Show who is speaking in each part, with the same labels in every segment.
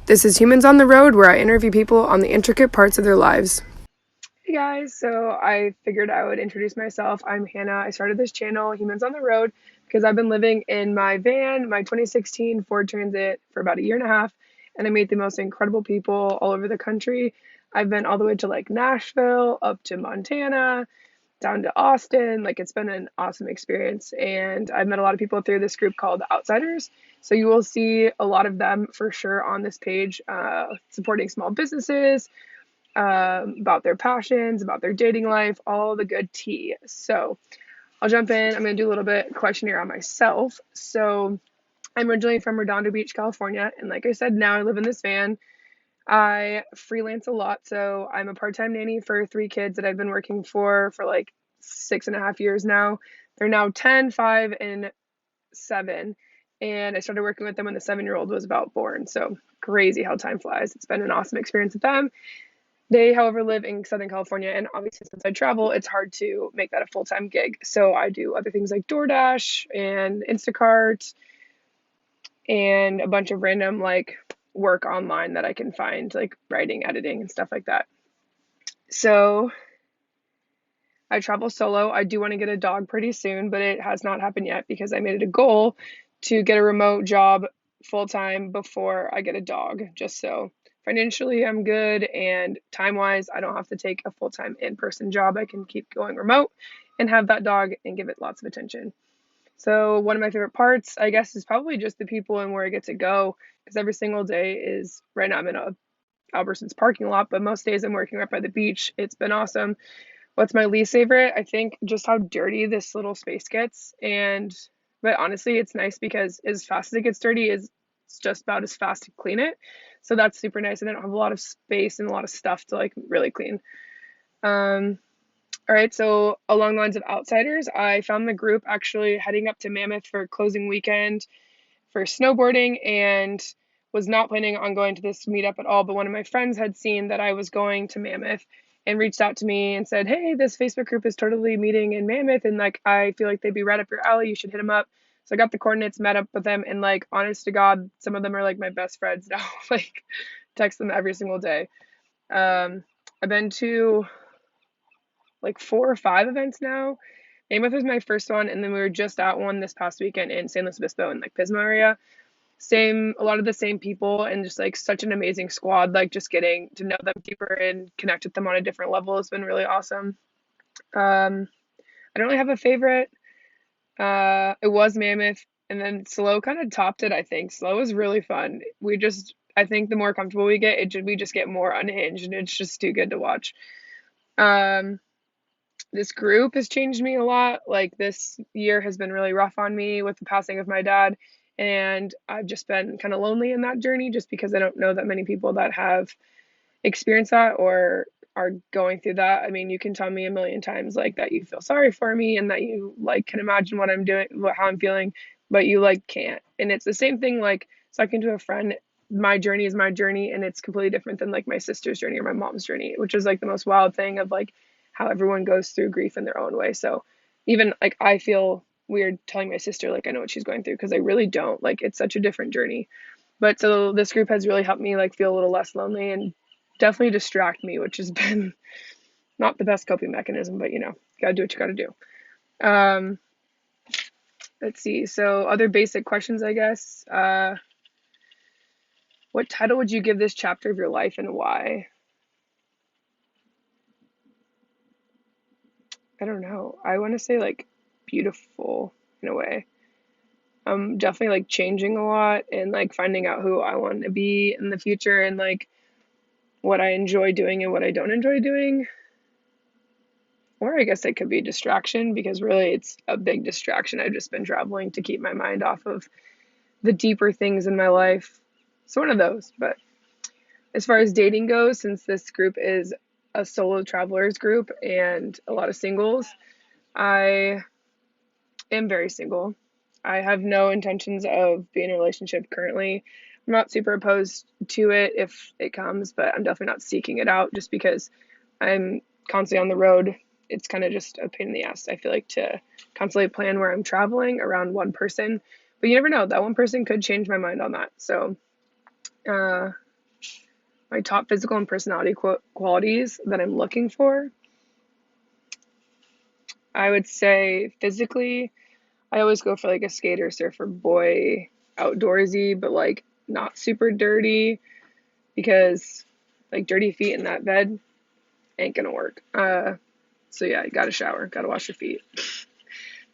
Speaker 1: This is Humans on the Road, where I interview people on the intricate parts of their lives.
Speaker 2: Hey guys, so I figured I would introduce myself. I'm Hannah. I started this channel, Humans on the Road, because I've been living in my van, my 2016 Ford Transit, for about a year and a half, and I meet the most incredible people all over the country. I've been all the way to like Nashville, up to Montana, down to Austin. Like it's been an awesome experience, and I've met a lot of people through this group called the Outsiders. So you will see a lot of them for sure on this page, supporting small businesses, about their passions, about their dating life, all the good tea. So I'll jump in. I'm going to do a little bit questionnaire on myself. So I'm originally from Redondo Beach, California. And like I said, now I live in this van. I freelance a lot. So I'm a part-time nanny for 3 kids that I've been working for like 6.5 years now. They're now 10, 5, and 7. And I started working with them when the 7-year-old was about born. So crazy how time flies. It's been an awesome experience with them. They, however, live in Southern California, and obviously, since I travel, it's hard to make that a full time gig. So I do other things like DoorDash and Instacart and a bunch of random like work online that I can find, like writing, editing, and stuff like that. So I travel solo. I do want to get a dog pretty soon, but it has not happened yet because I made it a goal to get a remote job full time before I get a dog, just so financially I'm good and time wise, I don't have to take a full time in person job. I can keep going remote and have that dog and give it lots of attention. So, one of my favorite parts, I guess, is probably just the people and where I get to go because every single day is right now I'm in a Albertsons parking lot, but most days I'm working right by the beach. It's been awesome. What's my least favorite? I think just how dirty this little space gets. But honestly, it's nice because as fast as it gets dirty, it's just about as fast to clean it. So that's super nice. And I don't have a lot of space and a lot of stuff to like really clean. Um, all right, so along the lines of outsiders, I found the group actually heading up to Mammoth for closing weekend for snowboarding and was not planning on going to this meetup at all. But one of my friends had seen that I was going to Mammoth and reached out to me and said, "Hey, this Facebook group is totally meeting in Mammoth, and like I feel like they'd be right up your alley. You should hit them up." So I got the coordinates, met up with them, and like honest to God, some of them are like my best friends now. Like text them every single day. Um, I've been to like 4 or 5 events now. Mammoth was my first one, and then we were just at one this past weekend in San Luis Obispo in like Pismo area. Same, a lot of the same people, and just like such an amazing squad. Like just getting to know them deeper and connect with them on a different level has been really awesome. I don't really have a favorite. It was Mammoth, and then Slow kind of topped it. I think Slow was really fun. I think the more comfortable we get, we just get more unhinged, and it's just too good to watch. Um, this group has changed me a lot. Like this year has been really rough on me with the passing of my dad, and I've just been kind of lonely in that journey just because I don't know that many people that have experienced that or are going through that. I mean, you can tell me a million times like that you feel sorry for me and that you like can imagine what I'm doing, how I'm feeling, but you like can't. And it's the same thing like talking to a friend. My journey is my journey, and it's completely different than like my sister's journey or my mom's journey, which is like the most wild thing of like how everyone goes through grief in their own way. So even like I feel weird telling my sister like I know what she's going through because I really don't. Like it's such a different journey. But so this group has really helped me like feel a little less lonely and definitely distract me, which has been not the best coping mechanism, but gotta do what you gotta do. Um, let's see. So other basic questions, I guess. What title would you give this chapter of your life and why? I don't know. I want to say like beautiful in a way. I'm definitely like changing a lot and like finding out who I want to be in the future and like what I enjoy doing and what I don't enjoy doing. Or I guess it could be distraction because really it's a big distraction. I've just been traveling to keep my mind off of the deeper things in my life. It's one of those. But as far as dating goes, since this group is a solo travelers group and a lot of singles, I am very single. I have no intentions of being in a relationship currently. I'm not super opposed to it if it comes, but I'm definitely not seeking it out just because I'm constantly on the road. It's kind of just a pain in the ass, I feel like, to constantly plan where I'm traveling around one person. But you never know, that one person could change my mind on that. So, my top physical and personality qualities that I'm looking for. I would say physically, I always go for like a skater, surfer boy, outdoorsy, but like not super dirty because like dirty feet in that bed ain't gonna work. So yeah, you gotta shower, gotta wash your feet.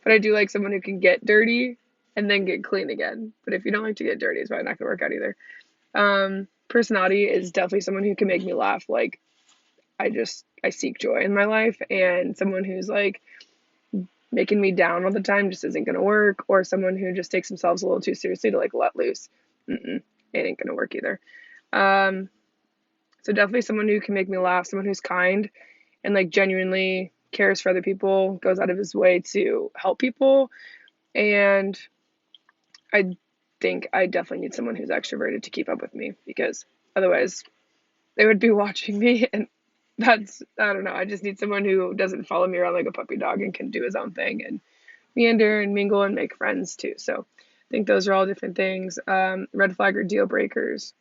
Speaker 2: But I do like someone who can get dirty and then get clean again. But if you don't like to get dirty, it's probably not gonna work out either. Personality is definitely someone who can make me laugh. Like I seek joy in my life, and someone who's like making me down all the time just isn't gonna work. Or someone who just takes themselves a little too seriously to like let loose. It ain't gonna work either. So definitely someone who can make me laugh, someone who's kind and like genuinely cares for other people, goes out of his way to help people. And I think I definitely need someone who's extroverted to keep up with me because otherwise they would be watching me and I don't know. I just need someone who doesn't follow me around like a puppy dog and can do his own thing and meander and mingle and make friends too. So I think those are all different things. Red flag or deal breakers.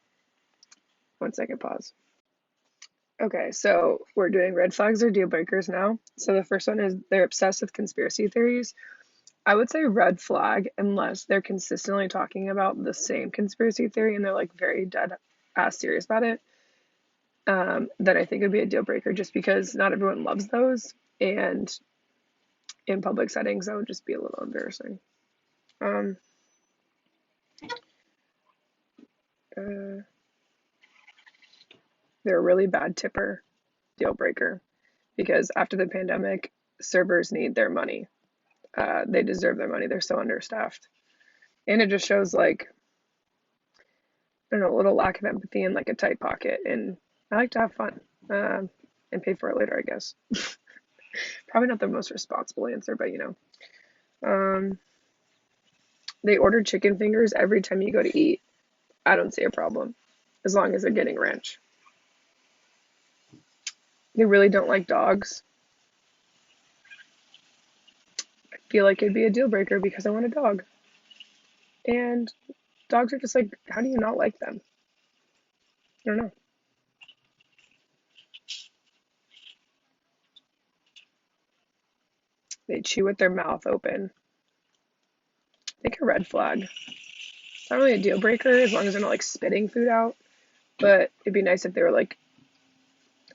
Speaker 2: 1 second, pause. Okay, so we're doing red flags or deal breakers now. So the first one is they're obsessed with conspiracy theories. I would say red flag unless they're consistently talking about the same conspiracy theory and they're like very dead ass serious about it. Then I think it'd be a deal breaker just because not everyone loves those. And in public settings, that would just be a little embarrassing. Um, uh, they're a really bad tipper, deal breaker, because after the pandemic, servers need their money. They deserve their money. They're so understaffed. And it just shows like, I don't know, a little lack of empathy and like a tight pocket. And I like to have fun and pay for it later, I guess. Probably not the most responsible answer, but you know. They order chicken fingers every time you go to eat. I don't see a problem as long as they're getting ranch. They really don't like dogs. I feel like it'd be a deal breaker because I want a dog. And dogs are just like, how do you not like them? I don't know. They chew with their mouth open. I think a red flag. It's not really a deal breaker as long as they're not like spitting food out. But it'd be nice if they were like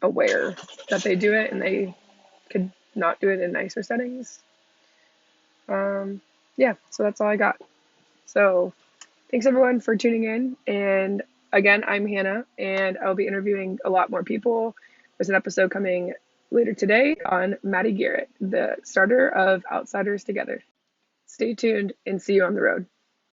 Speaker 2: aware that they do it and they could not do it in nicer settings. Yeah, so that's all I got. So thanks everyone for tuning in. And again, I'm Hannah, and I'll be interviewing a lot more people. There's an episode coming later today on Maddie Garrett, the starter of Outsiders Together. Stay tuned and see you on the road.